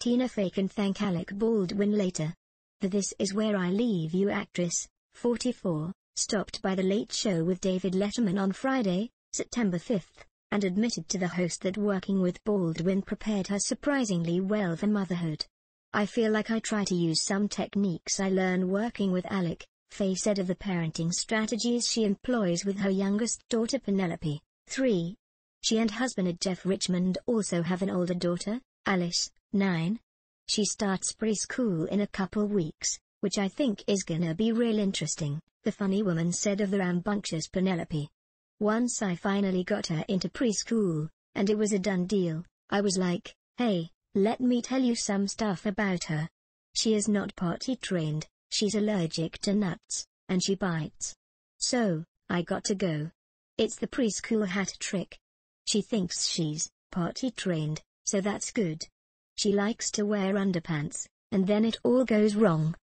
Tina Fey can thank Alec Baldwin later. The This Is Where I Leave You actress, 44, stopped by The Late Show with David Letterman on Friday, September 5, and admitted to the host that working with Baldwin prepared her surprisingly well for motherhood. "I feel like I try to use some techniques I learned working with Alec," Fey said of the parenting strategies she employs with her youngest daughter Penelope, 3. She and husband Jeff Richmond also have an older daughter, Alice, 9. She starts preschool in a couple weeks, which I think is gonna be real interesting, the funny woman said of the rambunctious Penelope. "Once I finally got her into preschool, and it was a done deal, I was like, hey, let me tell you some stuff about her. She is not potty trained, she's allergic to nuts, and she bites. So, I got to go. It's the preschool hat trick. She thinks she's potty trained, so that's good. She likes to wear underpants, and then it all goes wrong.